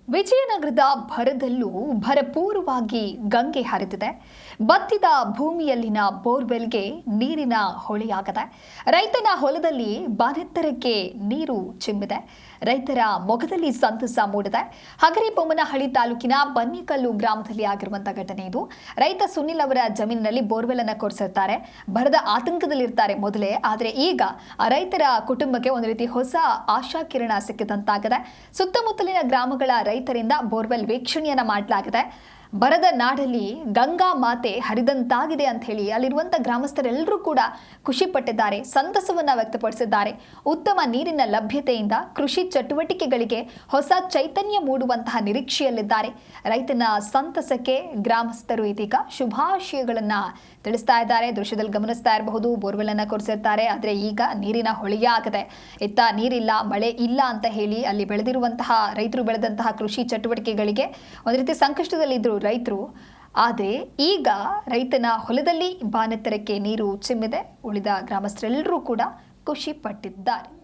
ವಿಜಯನಗರದ ಭರದಲ್ಲೂ ಭರಪೂರವಾಗಿ ಗಂಗೆ ಹರಿದಿದೆ. ಬತ್ತಿದ ಭೂಮಿಯಲ್ಲಿನ ಬೋರ್ವೆಲ್ಗೆ ನೀರಿನ ಹೊಳೆಯಾಗದೆ. ರೈತನ ಹೊಲದಲ್ಲಿ ಬಾನೆತ್ತರಕ್ಕೆ ನೀರು ಚಿಮ್ಮಿದೆ. ರೈತರ ಮೊಗದಲ್ಲಿ ಸಂತಸ ಮೂಡಿದೆ. ಹಗರಿಬೊಮ್ಮನಹಳ್ಳಿ ತಾಲೂಕಿನ ಬನ್ನಿಕಲ್ಲು ಗ್ರಾಮದಲ್ಲಿ ಆಗಿರುವಂತಹ ಘಟನೆ ಇದು. ರೈತ ಸುನಿಲ್ ಅವರ ಜಮೀನಿನಲ್ಲಿ ಬೋರ್ವೆಲ್ ಅನ್ನು ಕೊರೆಸಿರ್ತಾರೆ. ಬರದ ಆತಂಕದಲ್ಲಿರ್ತಾರೆ ಮೊದಲೇ. ಆದರೆ ಈಗ ಆ ರೈತರ ಕುಟುಂಬಕ್ಕೆ ಒಂದು ರೀತಿ ಹೊಸ ಆಶಾಕಿರಣ ಸಿಕ್ಕಿದಂತಾಗಿದೆ. ಸುತ್ತಮುತ್ತಲಿನ ಗ್ರಾಮಗಳ ರೈತರಿಂದ ಬೋರ್ವೆಲ್ ವೀಕ್ಷಣೆಯನ್ನ ಮಾಡಲಾಗಿದೆ. ಬರದ ನಾಡಲ್ಲಿ ಗಂಗಾ ಮಾತೆ ಹರಿದಂತಾಗಿದೆ ಅಂತ ಹೇಳಿ ಅಲ್ಲಿರುವಂಥ ಗ್ರಾಮಸ್ಥರೆಲ್ಲರೂ ಕೂಡ ಖುಷಿ ಪಟ್ಟಿದ್ದಾರೆ, ಸಂತಸವನ್ನ ವ್ಯಕ್ತಪಡಿಸಿದ್ದಾರೆ. ಉತ್ತಮ ನೀರಿನ ಲಭ್ಯತೆಯಿಂದ ಕೃಷಿ ಚಟುವಟಿಕೆಗಳಿಗೆ ಹೊಸ ಚೈತನ್ಯ ಮೂಡುವಂತಹ ನಿರೀಕ್ಷೆಯಲ್ಲಿದ್ದಾರೆ. ರೈತನ ಸಂತಸಕ್ಕೆ ಗ್ರಾಮಸ್ಥರು ಇದೀಗ ಶುಭಾಶಯಗಳನ್ನ ತಿಳಿಸ್ತಾ ಇದ್ದಾರೆ. ದೃಶ್ಯದಲ್ಲಿ ಗಮನಿಸ್ತಾ ಇರಬಹುದು, ಬೋರ್ವೆಲ್ ಅನ್ನ ಕೊರೆಸಿರ್ತಾರೆ. ಆದರೆ ಈಗ ನೀರಿನ ಹೊಳೆಯಾಗಿದೆ. ಇತ್ತ ನೀರಿಲ್ಲ, ಮಳೆ ಇಲ್ಲ ಅಂತ ಹೇಳಿ ಅಲ್ಲಿ ಬೆಳೆದಿರುವಂತಹ ರೈತರು ಬೆಳೆದಂತಹ ಕೃಷಿ ಚಟುವಟಿಕೆಗಳಿಗೆ ಒಂದು ರೀತಿ ಸಂಕಷ್ಟದಲ್ಲಿದ್ದರು ರೈತರು. ಆದರೆ ಈಗ ರೈತನ ಹೊಲದಲ್ಲಿ ಬಾನೆತ್ತರಕ್ಕೆ ನೀರು ಚಿಮ್ಮಿದೆ. ಉಳಿದ ಗ್ರಾಮಸ್ಥರೆಲ್ಲರೂ ಕೂಡ ಖುಷಿ ಪಟ್ಟಿದ್ದಾರೆ.